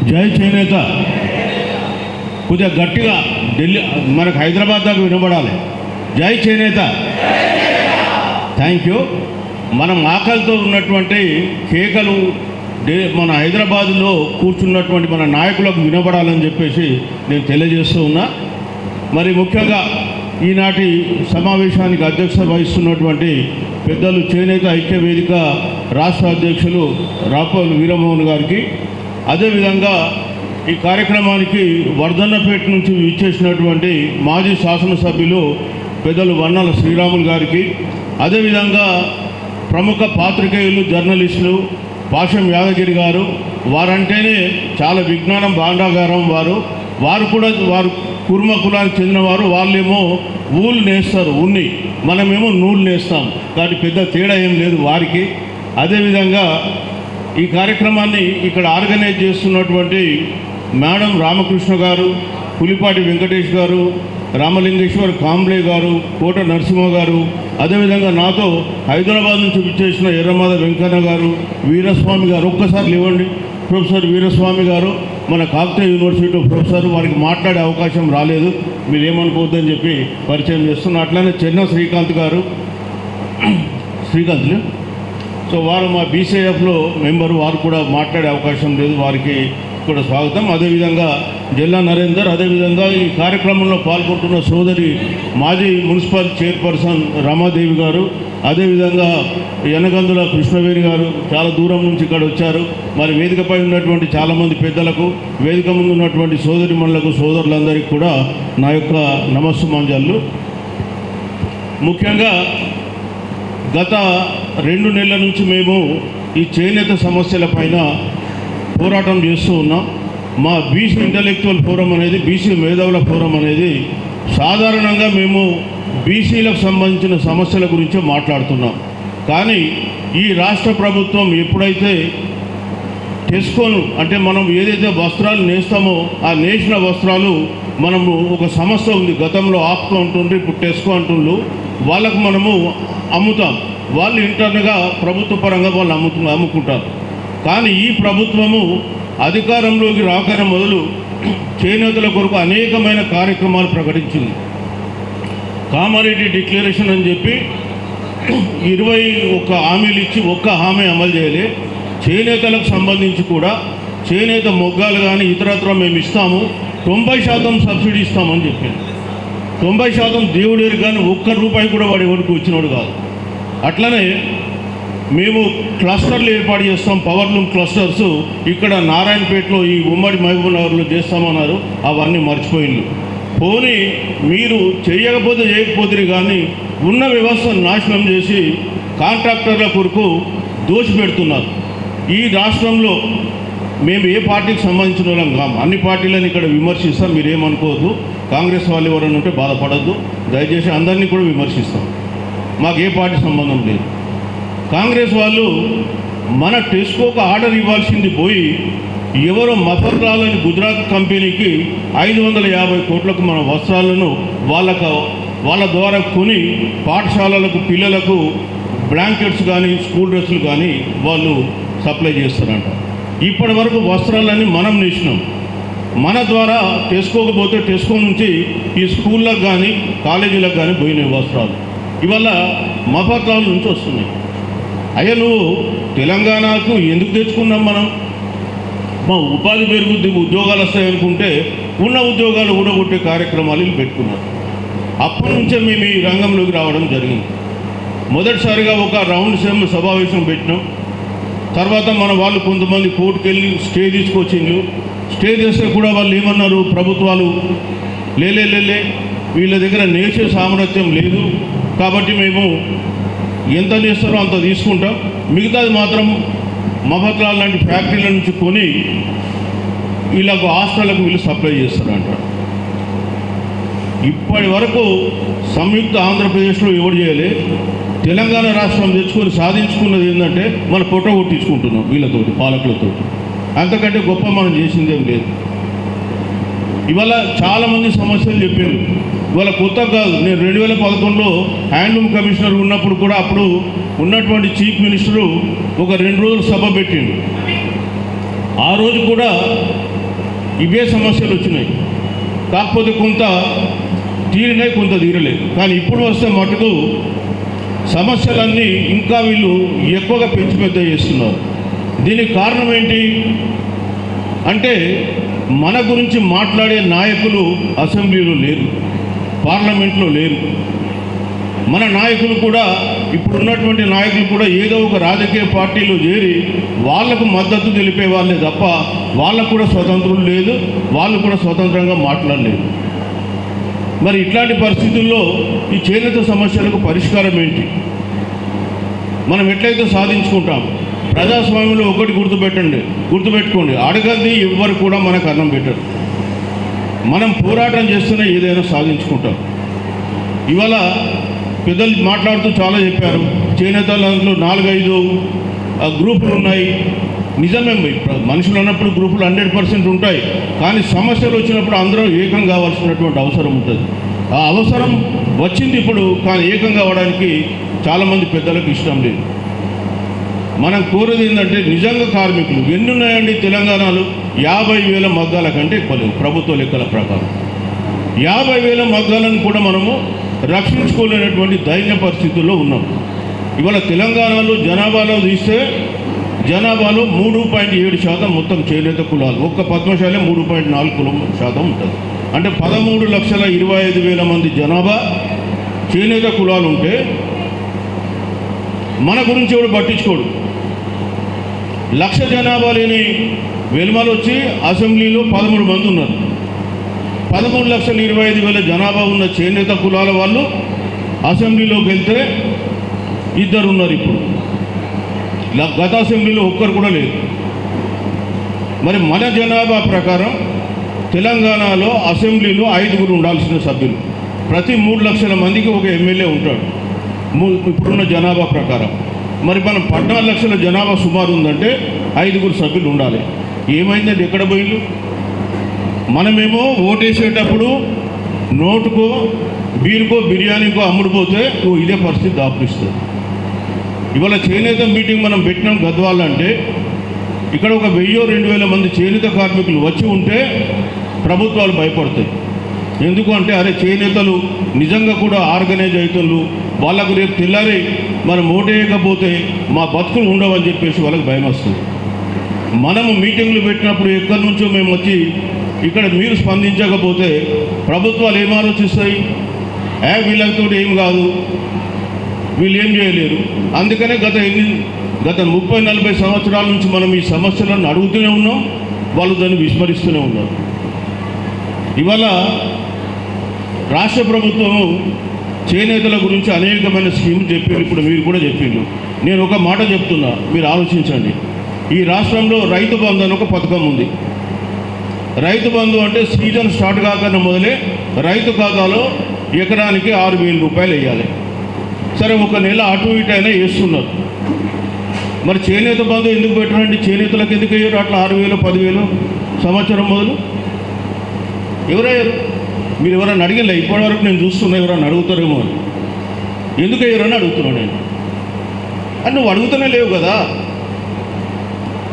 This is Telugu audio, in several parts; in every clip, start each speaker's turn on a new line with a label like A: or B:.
A: జై చేనేత కొద్దిగా గట్టిగా ఢిల్లీ మనకు హైదరాబాద్ దాకా వినబడాలి. జై చేనేత. Thank you. మనం ఆకలితో ఉన్నటువంటి కేకలు మన హైదరాబాదులో కూర్చున్నటువంటి మన నాయకులకు వినబడాలని చెప్పేసి నేను తెలియజేస్తూ ఉన్నా. మరి ముఖ్యంగా ఈనాటి సమావేశానికి అధ్యక్షత వహిస్తున్నటువంటి పెద్దలు చేనేత ఐక్య వేదిక రాష్ట్ర అధ్యక్షులు రాపోలు వీరమోహన్ గారికి, అదేవిధంగా ఈ కార్యక్రమానికి వర్ధన్నపేట నుంచి విచ్చేసినటువంటి మాజీ శాసనసభ్యులు పెద్దలు వన్నాల శ్రీరాములు గారికి, అదేవిధంగా ప్రముఖ పాత్రికేయులు జర్నలిస్టులు పాషం యాదగిరి గారు, వారంటేనే చాలా విజ్ఞానం భాండాగారం వారు కూడా వారు కుర్మ కులానికి చెందినవారు. వాళ్ళేమో ఊళ్ళు నేస్తారు, ఉన్ని, మనమేమో నూలు నేస్తాం. కాబట్టి పెద్ద తేడా ఏం లేదు వారికి. అదేవిధంగా ఈ కార్యక్రమాన్ని ఇక్కడ ఆర్గనైజ్ చేస్తున్నటువంటి మేడం రామకృష్ణ గారు, పులిపాటి వెంకటేష్ గారు, రామలింగేశ్వర్ కాంబ్లే గారు, కోట నరసింహ గారు, అదేవిధంగా నాతో హైదరాబాద్ నుంచి విచ్చేసిన ఎర్రమాద వెంకన్న గారు, వీరస్వామి గారు, ఒక్కసారి లేవండి, ప్రొఫెసర్ వీరస్వామి గారు, మన కాకతీయ యూనివర్సిటీ ప్రొఫెసర్, వారికి మాట్లాడే అవకాశం రాలేదు, మీరు ఏమనుకోవద్దని చెప్పి పరిచయం చేస్తున్నా. అట్లనే చెన్న శ్రీకాంత్ గారు, శ్రీకాంత్లు, సో వారు మా బీసీఎఫ్లో మెంబరు, వారు కూడా మాట్లాడే అవకాశం లేదు, వారికి కూడా స్వాగతం. అదేవిధంగా జిల్లా నరేందర్, అదేవిధంగా ఈ కార్యక్రమంలో పాల్గొంటున్న సోదరి మాజీ మున్సిపల్ చైర్పర్సన్ రమాదేవి గారు, అదేవిధంగా యనగందుల కృష్ణవేణి గారు చాలా దూరం నుంచి ఇక్కడ వచ్చారు. మరి వేదికపై ఉన్నటువంటి చాలామంది పెద్దలకు, వేదిక ముందు ఉన్నటువంటి సోదరిమణులకు, సోదరులందరికీ కూడా నా యొక్క నమస్సుమాంజలు. ముఖ్యంగా గత 2 నెలల నుంచి మేము ఈ చేనేత సమస్యల పైన పోరాటం చేస్తూ ఉన్నాం. మా బీసీ ఇంటలెక్చువల్ ఫోరం అనేది, బీసీ మేధావుల ఫోరం అనేది సాధారణంగా మేము బీసీలకు సంబంధించిన సమస్యల గురించే మాట్లాడుతున్నాం. కానీ ఈ రాష్ట్ర ప్రభుత్వం ఎప్పుడైతే టెస్కోను, అంటే మనం ఏదైతే వస్త్రాలు నేస్తామో ఆ నేసిన వస్త్రాలు మనము ఒక సంస్థ ఉంది, గతంలో ఆప్కో అంటుండ్రు, ఇప్పుడు టెస్కో అంటుండ్రు, వాళ్ళకు మనము అమ్ముతాం. వాళ్ళు ఇంటర్నల్గా ప్రభుత్వ పరంగా వాళ్ళు అమ్ముకుంటారు. కానీ ఈ ప్రభుత్వము అధికారంలోకి రాకనే మొదలు చేనేతల కొరకు అనేకమైన కార్యక్రమాలు ప్రకటించింది. కామారెడ్డి డిక్లరేషన్ అని చెప్పి 21 హామీలు ఇచ్చి ఒక్క హామీ అమలు చేయలే. చేనేతలకు సంబంధించి కూడా చేనేత మొగ్గాలు కానీ ఇతరత్ర మేము ఇస్తాము, 90% సబ్సిడీ ఇస్తామని చెప్పింది. 90% దేవుడేరు, కానీ ₹1 కూడా వాడు ఎవరికి వచ్చినోడు కాదు. అట్లనే మేము క్లస్టర్లు ఏర్పాటు చేస్తాం, పవర్లూమ్ క్లస్టర్స్, ఇక్కడ నారాయణపేటలో ఈ ఉమ్మడి మహబూబ్నగర్లో చేస్తామన్నారు, అవన్నీ మర్చిపోయింది. పోనీ మీరు చేయకపోతే కానీ ఉన్న వ్యవస్థను నాశనం చేసి కాంట్రాక్టర్ల కొరకు దోచిపెడుతున్నారు. ఈ రాష్ట్రంలో మేము ఏ పార్టీకి సంబంధించిన వాళ్ళం కాము, అన్ని పార్టీలను ఇక్కడ విమర్శిస్తాం, మీరేమనుకోవద్దు. కాంగ్రెస్ వాళ్ళు ఎవరైనా ఉంటే బాధపడద్దు, దయచేసి అందరినీ కూడా విమర్శిస్తాం, మాకు ఏ పార్టీ సంబంధం లేదు. కాంగ్రెస్ వాళ్ళు మన టెస్కోకు ఆర్డర్ ఇవ్వాల్సింది పోయి ఎవరో మఫర్లాలని గుజరాత్ కంపెనీకి 550 కోట్లకు మన వస్త్రాలను వాళ్ళ ద్వారా కొని పాఠశాలలకు పిల్లలకు బ్లాంకెట్స్ కానీ స్కూల్ డ్రెస్సులు కానీ వాళ్ళు సప్లై చేస్తారంట. ఇప్పటి వరకు వస్త్రాలన్నీ మనం నేసినాం, మన ద్వారా టెస్కోకు పోతే టెస్కో నుంచి ఈ స్కూళ్ళకు కానీ కాలేజీలకు కానీ పోయినాయి వస్త్రాలు, ఇవాళ మఫర్లాల నుంచి వస్తున్నాయి. అయ్యా నువ్వు తెలంగాణకు ఎందుకు తెచ్చుకున్నాం మనం? మా ఉపాధి పెరుగుద్ది, ఉద్యోగాలు వస్తాయనుకుంటే ఉన్న ఉద్యోగాలు ఊడగొట్టే కార్యక్రమాలు పెట్టుకున్నారు. అప్పటి నుంచే మేము ఈ రంగంలోకి రావడం జరిగింది. మొదటిసారిగా ఒక రౌండ్ సమావేశం పెట్టినాం. తర్వాత మన వాళ్ళు కొంతమంది కోర్టుకు వెళ్ళి స్టే తీసుకొచ్చిండ్రు. స్టే చేస్తే కూడా వాళ్ళు ఏమన్నారు, ప్రభుత్వాలు లేలే వీళ్ళ దగ్గర నేసే సామర్థ్యం లేదు, కాబట్టి మేము ఎంత చేస్తారో అంత తీసుకుంటాం, మిగతాది మాత్రం మఫత్లాల్ లాంటి ఫ్యాక్టరీల నుంచి కొని వీళ్ళకు హాస్టళ్లకు వీళ్ళు సప్లై చేస్తారంట. ఇప్పటి వరకు సంయుక్త ఆంధ్రప్రదేశ్లో ఎవరు చేయలే. తెలంగాణ రాష్ట్రం తెచ్చుకొని సాధించుకున్నది ఏంటంటే మన పొట్ట కొట్టించుకుంటున్నాం వీళ్ళతోటి, పాలకులతో. అంతకంటే గొప్ప మనం చేసిందేం లేదు. ఇవాళ చాలామంది సమస్యలు చెప్పారు, ఇవాళ కొత్త కాదు. నేను 2011లో హ్యాండ్లూమ్ కమిషనర్ ఉన్నప్పుడు కూడా అప్పుడు ఉన్నటువంటి చీఫ్ మినిస్టరు ఒక 2 రోజులు సభ పెట్టిండు. ఆ రోజు కూడా ఇవే సమస్యలు వచ్చినాయి. కాకపోతే కొంత తీరినాయి, కొంత తీరలేదు. కానీ ఇప్పుడు వస్తే మటుకు సమస్యలన్నీ ఇంకా వీళ్ళు ఎక్కువగా పెంచి పెద్ద చేస్తున్నారు. దీనికి కారణం ఏంటి అంటే మన గురించి మాట్లాడే నాయకులు అసెంబ్లీలో లేరు, పార్లమెంట్లో లేరు. మన నాయకులు కూడా ఇప్పుడు ఉన్నటువంటి నాయకులు కూడా ఏదో ఒక రాజకీయ పార్టీలో చేరి వాళ్లకు మద్దతు తెలిపే వాళ్ళే తప్ప వాళ్ళకు కూడా స్వతంత్రం లేదు, వాళ్ళు కూడా స్వతంత్రంగా మాట్లాడలేదు. మరి ఇట్లాంటి పరిస్థితుల్లో ఈ చేనేత సమస్యలకు పరిష్కారం ఏంటి? మనం ఎట్లయితే సాధించుకుంటాం? ప్రజాస్వామ్యంలో ఒకటి గుర్తుపెట్టుకోండి, అడగద్ది ఎవ్వరు కూడా మనకు అన్నం పెట్టరు. మనం పోరాటం చేస్తూనే ఏదైనా సాధించుకుంటాం. ఇవాళ పెద్దలు మాట్లాడుతూ చాలా చెప్పారు. చేనేత దాంట్లో 4-5 గ్రూపులు ఉన్నాయి. నిజమే, మనుషులు అన్నప్పుడు గ్రూపులు 100% ఉంటాయి. కానీ సమస్యలు వచ్చినప్పుడు అందరూ ఏకం కావాల్సినటువంటి అవసరం ఉంటుంది. ఆ అవసరం వచ్చింది ఇప్పుడు, కానీ ఏకం కావడానికి చాలామంది పెద్దలకు ఇష్టం లేదు. మనం కోరేది ఏంటంటే నిజంగా కార్మికులు ఎన్ని ఉన్నాయండి తెలంగాణలో? 50,000 మగ్గాల కంటే ఎక్కువ లేవు ప్రభుత్వ లెక్కల ప్రకారం. 50,000 మగ్గాలను కూడా మనము రక్షించుకోలేనటువంటి దైన్య పరిస్థితుల్లో ఉన్నాం. ఇవాళ తెలంగాణలో జనాభాలో తీస్తే జనాభాలో 3.7% మొత్తం చేనేత కులాలు. ఒక్క పద్మశాలే 3.4% ఉంటుంది. అంటే 13,25,000 మంది జనాభా చేనేత కులాలు ఉంటే మన గురించి ఎవడు పట్టించుకోడు. 1,00,000 జనాభా లేని వెల్మలు వచ్చి అసెంబ్లీలో 13 మంది ఉన్నారు. 13,25,000 జనాభా ఉన్న చేనేత కులాల వాళ్ళు అసెంబ్లీలోకి వెళ్తే 2 ఉన్నారు. ఇప్పుడు గత అసెంబ్లీలో ఒక్కరు కూడా లేదు. మరి మన జనాభా ప్రకారం తెలంగాణలో అసెంబ్లీలో 5 ఉండాల్సిన సభ్యులు. ప్రతి 3 లక్షల మందికి ఒక ఎమ్మెల్యే ఉంటాడు ఇప్పుడున్న జనాభా ప్రకారం. మరి మనం 14 లక్షల జనాభా సుమారు ఉందంటే 5 సభ్యులు ఉండాలి. ఏమైందండి? ఎక్కడ పోయిండు? మనమేమో ఓటేసేటప్పుడు నోటుకో బీరుకో బిర్యానీకో అమ్ముడుపోతే ఇదే పరిస్థితి దాపురిస్తుంది. ఇవాళ చేనేత మీటింగ్ మనం పెట్టినాం గద్వాల అంటే ఇక్కడ ఒక 1000-2000 మంది చేనేత కార్మికులు వచ్చి ఉంటే ప్రభుత్వాలు భయపడతాయి. ఎందుకు అంటే అరే చేనేతలు నిజంగా కూడా ఆర్గనైజ్ అవుతారు, వాళ్ళకు రేపు తెల్లారి మనం ఓటేయకపోతే మా బతుకులు ఉండవని చెప్పేసి వాళ్ళకి భయం వస్తుంది. మనము మీటింగ్లు పెట్టినప్పుడు ఎక్కడి నుంచో మేము వచ్చి ఇక్కడ మీరు స్పందించకపోతే ప్రభుత్వాలు ఏం ఆలోచిస్తాయి? వీళ్ళతో ఏం కాదు, వీళ్ళు ఏం చేయలేరు. అందుకనే గత 30-40 సంవత్సరాల నుంచి మనం ఈ సమస్యలను అడుగుతూనే ఉన్నాం, వాళ్ళు దాన్ని విస్మరిస్తూనే ఉన్నారు. ఇవాళ రాష్ట్ర ప్రభుత్వము చేనేతల గురించి అనేకమైన స్కీములు చెప్పిండు. ఇప్పుడు మీరు కూడా చెప్పిండు. నేను ఒక మాట చెప్తున్నా, మీరు ఆలోచించండి. ఈ రాష్ట్రంలో రైతు బంధు అని ఒక పథకం ఉంది. రైతు బంధు అంటే సీజన్ స్టార్ట్ కాకుండా మొదలే రైతు ఖాతాలో ఎకరానికి 6,000 రూపాయలు వేయాలి. సరే, ఒక నెల అటు ఇటు అయినా వేస్తున్నారు. మరి చేనేత బంధు ఎందుకు పెట్టరండి? చేనేతలకు ఎందుకు వేయరు అట్లా 6,000, 10,000 సంవత్సరం మొదలు? ఎవరయ్యారు? మీరు ఎవరైనా అడిగినా? ఇప్పటివరకు నేను చూస్తున్నా, ఎవరైనా అడుగుతారేమో అని. ఎందుకు వేయరని అడుగుతున్నాను నేను. అని నువ్వు అడుగుతూనే లేవు కదా.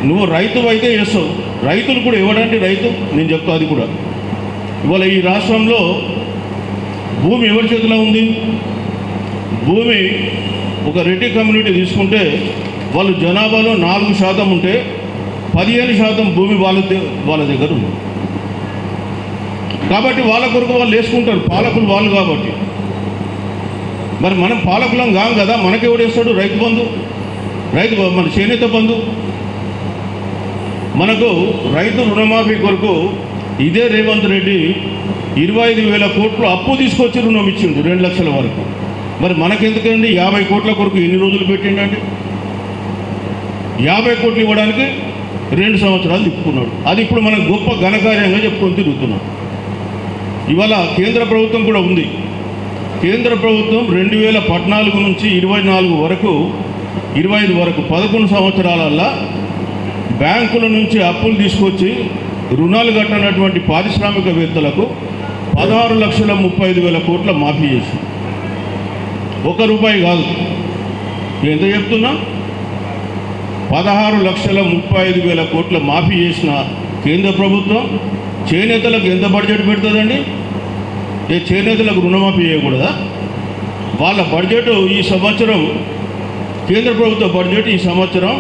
A: నువ్వు రైతు అయితే చేస్తావు, రైతులు కూడా ఇవ్వడానికి రైతు నేను చెప్తా. అది కూడా ఇవాళ ఈ రాష్ట్రంలో భూమి ఎవరి చేతిలో ఉంది? భూమి ఒక రెడ్డి కమ్యూనిటీ తీసుకుంటే వాళ్ళు జనాభాలో 4% ఉంటే 15% భూమి వాళ్ళ దగ్గర ఉంది. కాబట్టి వాళ్ళ కొరకు వాళ్ళు వేసుకుంటారు, పాలకులు వాళ్ళు కాబట్టి. మరి మనం పాలకులం కాం కదా, మనకెవడేస్తాడు రైతు బంధు? మన చేనేత బంధు. మనకు రైతు రుణమాఫీ కొరకు ఇదే రేవంత్ రెడ్డి 25,000 కోట్లు అప్పు తీసుకొచ్చి రుణం ఇచ్చిండు 2 లక్షల వరకు. మరి మనకెందుకండి 50 కోట్ల కొరకు ఎన్ని రోజులు పెట్టిండండి? 50 కోట్లు ఇవ్వడానికి 2 సంవత్సరాలు తిప్పుకున్నాడు. అది ఇప్పుడు మనం గొప్ప ఘనకార్యంగా చెప్పుకొని తిరుగుతున్నాం. ఇవాళ కేంద్ర ప్రభుత్వం కూడా ఉంది. కేంద్ర ప్రభుత్వం 2014 నుంచి 24 వరకు 25 వరకు 11 సంవత్సరాలల్లా బ్యాంకుల నుంచి అప్పులు తీసుకొచ్చి రుణాలు కట్టినటువంటి పారిశ్రామికవేత్తలకు 16,35,000 కోట్ల మాఫీ చేసి, ₹1 కాదు, ఎంత చెప్తున్నా, 16,35,000 కోట్ల మాఫీ చేసిన కేంద్ర ప్రభుత్వం చేనేతలకు ఎంత బడ్జెట్ పెడుతుందండి? చేనేతలకు రుణమాఫీ చేయకూడదా? వాళ్ళ బడ్జెట్ ఈ సంవత్సరం, కేంద్ర ప్రభుత్వ బడ్జెట్ ఈ సంవత్సరం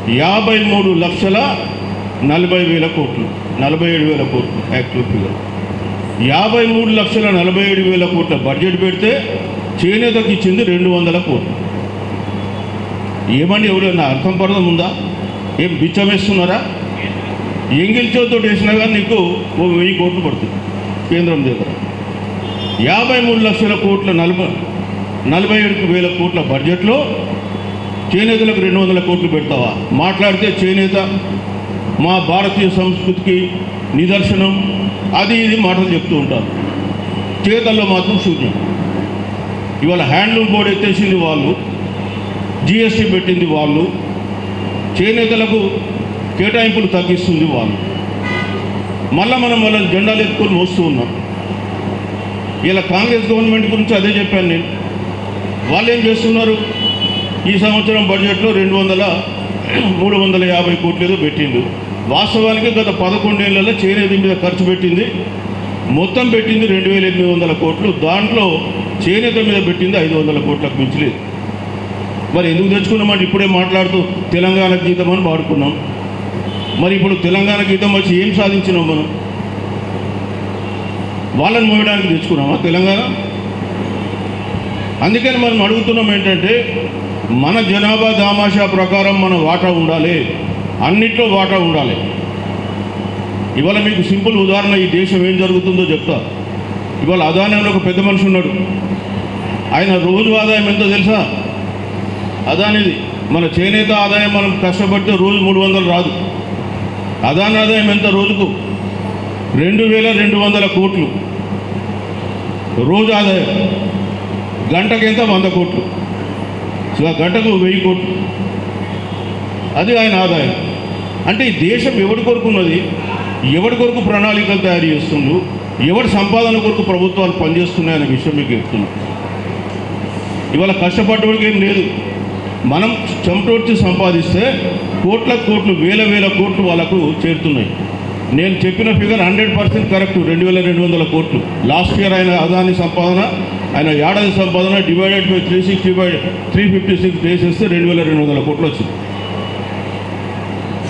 A: 53,40,000 కోట్లు, 47,000 కోట్లు యాక్చువల్ ఫిగర్. 53,47,000 కోట్ల బడ్జెట్ పెడితే చేనేతకు ఇచ్చింది 200 కోట్లు. ఏమని ఎవరైనా అర్థం పర్థం ఉందా? ఏం బిచ్చం వేస్తున్నారా? ఎంగిల్చోతో వేసినా కానీ నీకు 1000 కోట్లు పడుతుంది కేంద్రం దగ్గర. 53,00,000 కోట్ల 47,000 కోట్ల బడ్జెట్లో చేనేతలకు 200 కోట్లు పెడతావా? మాట్లాడితే చేనేత మా భారతీయ సంస్కృతికి నిదర్శనం, అది ఇది మాటలు చెప్తూ ఉంటారు. చేతల్లో మాత్రం శూన్యం. ఇవాళ హ్యాండ్లూమ్ బోర్డు ఎత్తేసింది వాళ్ళు, జిఎస్టీ పెట్టింది వాళ్ళు, చేనేతలకు కేటాయింపులు తగ్గిస్తుంది వాళ్ళు. మళ్ళీ మనం వాళ్ళని జెండాలు ఎత్తుకొని మోస్తూ ఉన్నాం. ఇలా కాంగ్రెస్ గవర్నమెంట్ గురించి అదే చెప్పాను నేను. వాళ్ళు ఏం చేస్తున్నారు? ఈ సంవత్సరం బడ్జెట్లో 350 కోట్లు ఏదో పెట్టిండు. వాస్తవానికి గత 11 ఏళ్లలో చేనేత మీద ఖర్చు పెట్టింది, మొత్తం పెట్టింది 2,800 కోట్లు. దాంట్లో చేనేత మీద పెట్టింది 500 కోట్లకు మించలేదు. మరి ఎందుకు తెచ్చుకున్నామంటే ఇప్పుడే మాట్లాడుతూ తెలంగాణ గీతం అని పాడుకున్నాం. మరి ఇప్పుడు తెలంగాణ గీతం వచ్చి ఏం సాధించినాం మనం? వాళ్ళని మోయడానికి తెచ్చుకున్నామా తెలంగాణ? అందుకని మనం అడుగుతున్నాం ఏంటంటే, మన జనాభా దామాషా ప్రకారం మన వాటా ఉండాలి, అన్నిట్లో వాటా ఉండాలి. ఇవాళ మీకు సింపుల్ ఉదాహరణ, ఈ దేశం ఏం జరుగుతుందో చెప్తా. ఇవాళ అదాని అని ఒక పెద్ద మనిషి ఉన్నాడు. ఆయన రోజు ఆదాయం ఎంతో తెలుసా? అదానిది. మన చేనేత ఆదాయం మనం కష్టపడితే రోజు 300 రాదు. అదాని ఆదాయం ఎంత రోజుకు? 2,200 కోట్లు రోజు ఆదాయం. గంటకి ఎంత? 100 కోట్లు. గంటకు 1000 కోట్లు. అది ఆయన ఆదాయం. అంటే ఈ దేశం ఎవరి కొరకు ఉన్నది? ఎవరి కొరకు ప్రణాళికలు తయారు చేస్తుండ్రు? ఎవరి సంపాదన కొరకు ప్రభుత్వాలు పనిచేస్తున్నాయనే విషయం మీకు చెప్తున్నాం. ఇవాళ కష్టపడ్డవాడికి ఏం లేదు. మనం చెమటోడ్చి సంపాదిస్తే కోట్లు, వేల కోట్లు వాళ్ళకు చేరుతున్నాయి. నేను చెప్పిన ఫిగర్ 100% కరెక్ట్. 2,200 కోట్లు లాస్ట్ ఇయర్ ఆయన అదాని సంపాదన, ఆయన ఏడాది సంపాదన డివైడెడ్ బై 356 డేస్ వేస్తే 2,200 కోట్లు వచ్చింది.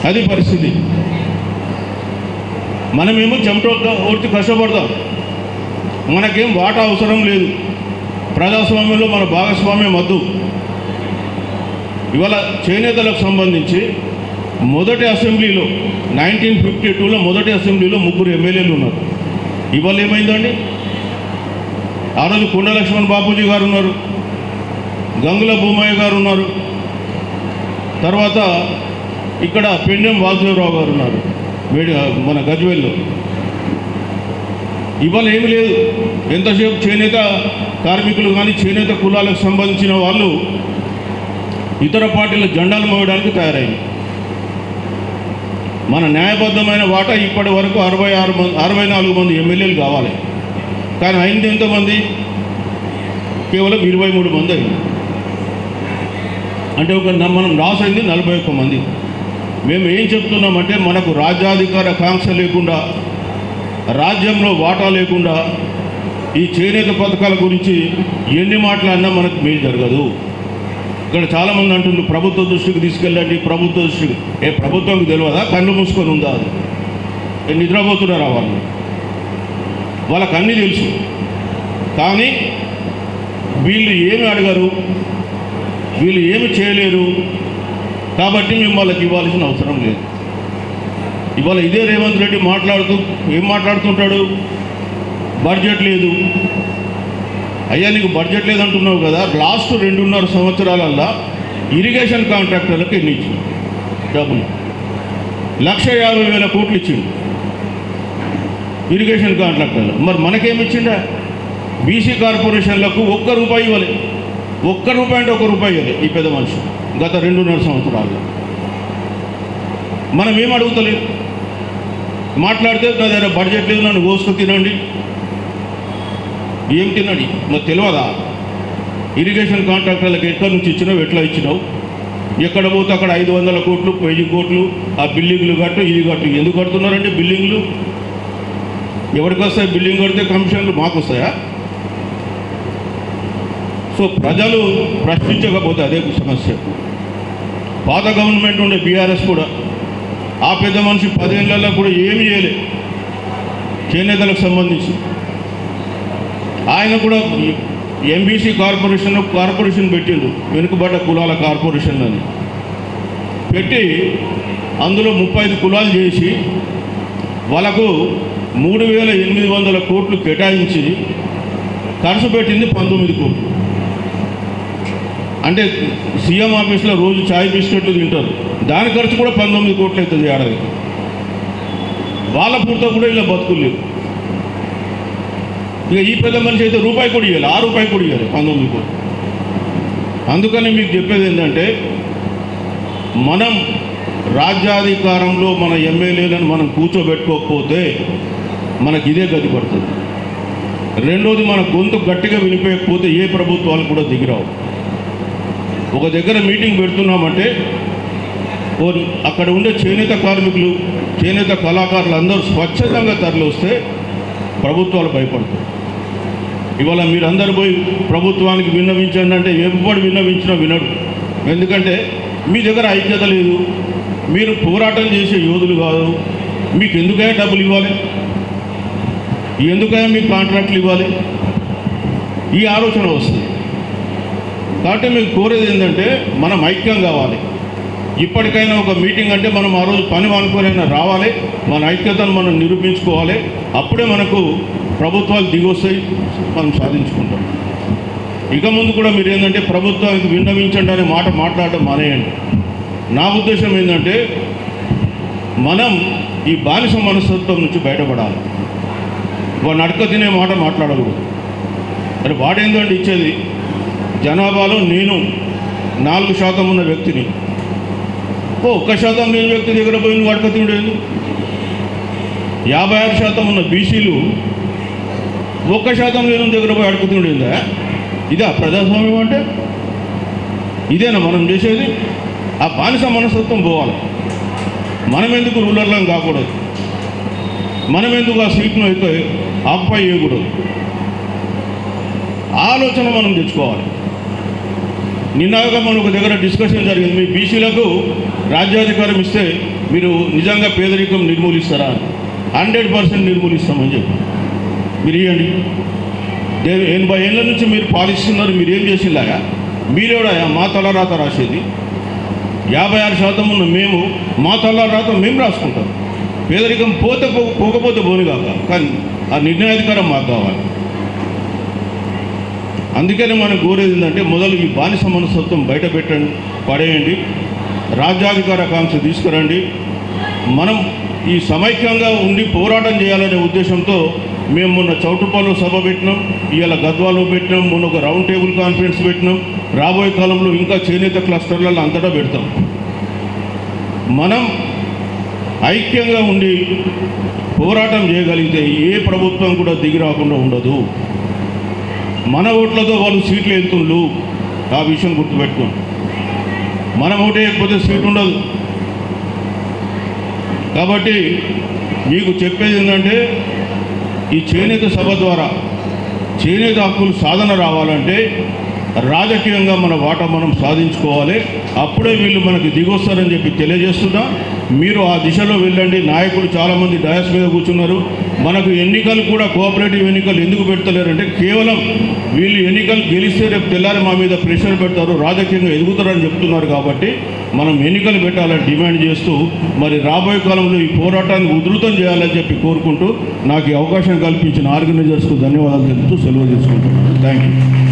A: అది పరిస్థితి. మనమేమో చెమట ఓడ్చి కష్టపడతాం, మనకేం వాటా అవసరం లేదు. ప్రజాస్వామ్యంలో మన భాగస్వామ్యం వద్దు. ఇవాళ చేనేతలకు సంబంధించి మొదటి అసెంబ్లీలో 1952లో మొదటి అసెంబ్లీలో 3 ఎమ్మెల్యేలు ఉన్నారు. ఇవాళ ఏమైందండి? ఆ రోజు కొండ లక్ష్మణ్ బాపూజీ గారు ఉన్నారు, గంగుల భూమయ్య గారు ఉన్నారు, తర్వాత ఇక్కడ పెండెం వాసుదేవరావు గారు ఉన్నారు మన గజ్వేల్లో. ఇవాళ ఏమి లేదు. ఎంతసేపు చేనేత కార్మికులు కానీ చేనేత కులాలకు సంబంధించిన వాళ్ళు ఇతర పార్టీల జెండాలు మోయడానికి తయారైంది. మన న్యాయబద్ధమైన వాటా ఇప్పటి వరకు 64 మంది ఎమ్మెల్యేలు కావాలి. కానీ అయింది ఎంతమంది? కేవలం 23 మంది అయింది. అంటే మనం లాస్ అయింది 41 మంది. మేము ఏం చెప్తున్నామంటే, మనకు రాజ్యాధికార కాంక్ష లేకుండా, రాజ్యంలో వాటా లేకుండా ఈ చేనేత పథకాల గురించి ఎన్ని మాట్లాడినా మనకు మేలు జరగదు. ఇక్కడ చాలామంది అంటున్నారు ప్రభుత్వ దృష్టికి తీసుకెళ్ళండి, ప్రభుత్వ దృష్టికి. ప్రభుత్వంకి తెలియదా? కళ్ళు మూసుకొని ఉందా? అది నిద్రపోతున్నారా వాళ్ళు? వాళ్ళకి అన్నీ తెలుసు. కానీ వీళ్ళు ఏమి అడగరు, వీళ్ళు ఏమి చేయలేరు. కాబట్టి మేము వాళ్ళకి ఇవ్వాల్సిన అవసరం లేదు. ఇవాళ ఇదే రేవంత్ రెడ్డి ఏం మాట్లాడుతుంటాడు? బడ్జెట్ లేదు. అయ్యా నీకు బడ్జెట్ లేదంటున్నావు కదా, లాస్ట్ 2.5 సంవత్సరాలల్లో ఇరిగేషన్ కాంట్రాక్టర్లకు ఎన్ని ఇచ్చింది డబ్బులు? 1,50,000 కోట్లు ఇచ్చిండు ఇరిగేషన్ కాంట్రాక్టర్లు. మరి మనకేమిచ్చిండా? బీసీ కార్పొరేషన్లకు ₹1 ఇవ్వలే. ₹1 అంటే ₹1 ఇవ్వలే ఈ పెద్ద మనిషి గత 2.5 సంవత్సరాల్లో. మనం ఏం అడుగుతలేదు. మాట్లాడితే నా దగ్గర బడ్జెట్ లేదు, నన్ను కోసుకు తినండి. ఏం తినడి? నాకు తెలియదా? ఇరిగేషన్ కాంట్రాక్టర్లకు ఎక్కడి నుంచి ఇచ్చినావు, ఎట్లా ఇచ్చినావు, ఎక్కడ పోతే అక్కడ 500 కోట్లు 1000 కోట్లు ఆ బిల్డింగ్లు కట్టు, ఇది కట్టు. ఎందుకు కడుతున్నారండి బిల్డింగ్లు? ఎవరికి వస్తాయి? బిల్డింగ్ కడితే కమిషన్లు మాకు వస్తాయా? సో ప్రజలు ప్రశ్నించకపోతే అదే సమస్య. పాత గవర్నమెంట్ ఉండే బీఆర్ఎస్ కూడా ఆ పెద్ద మనిషి 10 ఏళ్ళల్లో కూడా ఏమి చేయలే చేనేతలకు సంబంధించి. ఆయన కూడా ఎంబీసీ కార్పొరేషన్ పెట్టిండు, వెనుకబడ్డ కులాల కార్పొరేషన్ అని పెట్టి అందులో 35 కులాలు చేసి వాళ్ళకు 3,800 కోట్లు కేటాయించి ఖర్చు పెట్టింది 19 కోట్లు. అంటే సీఎం ఆఫీస్లో రోజు చాయ్ బిస్కెట్లు తింటారు, దాని ఖర్చు కూడా 19 కోట్లు అవుతుంది ఏడాది. వాళ్ళ పూర్తో కూడా ఇలా బతుకులేదు. ఇక ఈ పెద్ద మనిషి అయితే రూపాయి కూడా ఇవ్వాలి, రూపాయి కూడా ఇవ్వాలి, 19 కోట్లు. అందుకని మీకు చెప్పేది ఏంటంటే, మనం రాజ్యాధికారంలో మన ఎమ్మెల్యేలను మనం కూర్చోబెట్టుకోకపోతే మనకి ఇదే గతి పడుతుంది. రెండోది, మన గొంతు గట్టిగా వినిపించకపోతే ఏ ప్రభుత్వాలు కూడా దిగిరావు. ఒక దగ్గర మీటింగ్ పెడుతున్నామంటే అక్కడ ఉండే చేనేత కార్మికులు, చేనేత కళాకారులు అందరూ స్వచ్ఛందంగా తరలి వస్తే ప్రభుత్వాలు భయపడతాయి. ఇవాళ మీరందరూ పోయి ప్రభుత్వానికి విన్నవించండి అంటే ఎవ్వడు విన్నవించినా వినడు. ఎందుకంటే మీ దగ్గర ఐక్యత లేదు, మీరు పోరాటం చేసే యోధులు కాదు. మీకు ఎందుకైనా డబ్బులు ఇవ్వాలి, ఎందుకైనా మీకు కాంట్రాక్ట్లు ఇవ్వాలి, ఈ ఆలోచన వస్తుంది. కాబట్టి మీకు కోరేది ఏంటంటే మనం ఐక్యం కావాలి. ఇప్పటికైనా ఒక మీటింగ్ అంటే మనం ఆ రోజు పని అనుకోనైనా రావాలి, మన ఐక్యతను మనం నిరూపించుకోవాలి. అప్పుడే మనకు ప్రభుత్వాలు దిగొస్తాయి, మనం సాధించుకుంటాం. ఇక ముందు కూడా మీరు ఏంటంటే ప్రభుత్వానికి విన్నవించండి అనే మాట మాట్లాడడం మానేయండి. నా ఉద్దేశం ఏంటంటే మనం ఈ బానిస మనస్తత్వం నుంచి బయటపడాలి. వాడిని అడక తినే మాట మాట్లాడకూడదు. మరి వాడేందంటే ఇచ్చేది, జనాభాలో నేను 4% ఉన్న వ్యక్తిని 1% లేని వ్యక్తి దగ్గర పోయి నువ్వు అడక తిండేది. 56% ఉన్న బీసీలు 1% లేని దగ్గర పోయి అడక తిండేందా? ఇదే ప్రజాస్వామ్యం అంటే? ఇదేనా మనం చేసేది? ఆ బానిస మనస్తత్వం పోవాలి. మనం ఎందుకు రూలర్లం కాకూడదు, మనం ఎందుకు ఆ సీట్ను అయితే ఆక్యుపై చేయకూడదు, ఆలోచన మనం తెచ్చుకోవాలి. నిన్నగా మనం ఒక దగ్గర డిస్కషన్ జరిగింది, మీ బీసీలకు రాజ్యాధికారం ఇస్తే మీరు నిజంగా పేదరికం నిర్మూలిస్తారా? 100% నిర్మూలిస్తామని చెప్పి మీరు ఇవ్వండి. 80 ఏళ్ళ నుంచి మీరు పాలిస్తున్నారు, మీరు ఏం చేసిందాగా? మీరేడా మా తలరాత రాసేది? 56% ఉన్న మేము మా తలరాత మేము రాసుకుంటాం. పేదరికం పోకపోతే పోని కాక, కానీ ఆ నిర్ణయాధికారం మాకు కావాలి. అందుకనే మనం కోరేది ఏంటంటే మొదలు ఈ బానిస మనస్తత్వం బయట పెట్టండి, పడేయండి, రాజ్యాధికార కాంక్ష తీసుకురండి. మనం ఈ సమైక్యంగా ఉండి పోరాటం చేయాలనే ఉద్దేశంతో మేము మొన్న చౌటుప్పల్లో సభ పెట్టినాం, ఇవాళ గద్వాలో పెట్టినాం, మొన్న ఒక రౌండ్ టేబుల్ కాన్ఫరెన్స్ పెట్టినాం. రాబోయే కాలంలో ఇంకా చేనేత క్లస్టర్లలో అంతటా పెడతాం. మనం ఐక్యంగా ఉండి పోరాటం చేయగలిగితే ఏ ప్రభుత్వం కూడా దిగి రాకుండా ఉండదు. మన ఓట్లతో వాళ్ళు సీట్లు వెళ్తుండ్రు, ఆ విషయం గుర్తుపెట్టుకోండి. మనం ఓటు వేయకపోతే సీట్ ఉండదు. కాబట్టి మీకు చెప్పేది ఏంటంటే, ఈ చేనేత సభ ద్వారా చేనేత హక్కులు సాధన రావాలంటే రాజకీయంగా మన వాటా మనం సాధించుకోవాలి. అప్పుడే వీళ్ళు మనకి దిగొస్తారని చెప్పి తెలియజేస్తున్నా. మీరు ఆ దిశలో వెళ్ళండి. నాయకులు చాలామంది డయాస్ మీద కూర్చున్నారు. మనకు ఎన్నికలు కూడా కోఆపరేటివ్ ఎన్నికలు ఎందుకు పెడతలేరంటే, కేవలం వీళ్ళు ఎన్నికలు గెలిస్తే రేపు తెల్లారి మా మీద ప్రెషర్ పెడతారు, రాజకీయంగా ఎదుగుతారని చెప్తున్నారు. కాబట్టి మనం ఎన్నికలు పెట్టాలని డిమాండ్ చేస్తూ మరి రాబోయే కాలంలో ఈ పోరాటాన్ని ఉధృతం చేయాలని చెప్పి కోరుకుంటూ నాకు ఈ అవకాశం కల్పించిన ఆర్గనైజర్స్కు ధన్యవాదాలు తెలుపుతూ సెలవు తీసుకుంటున్నాను. Thank you.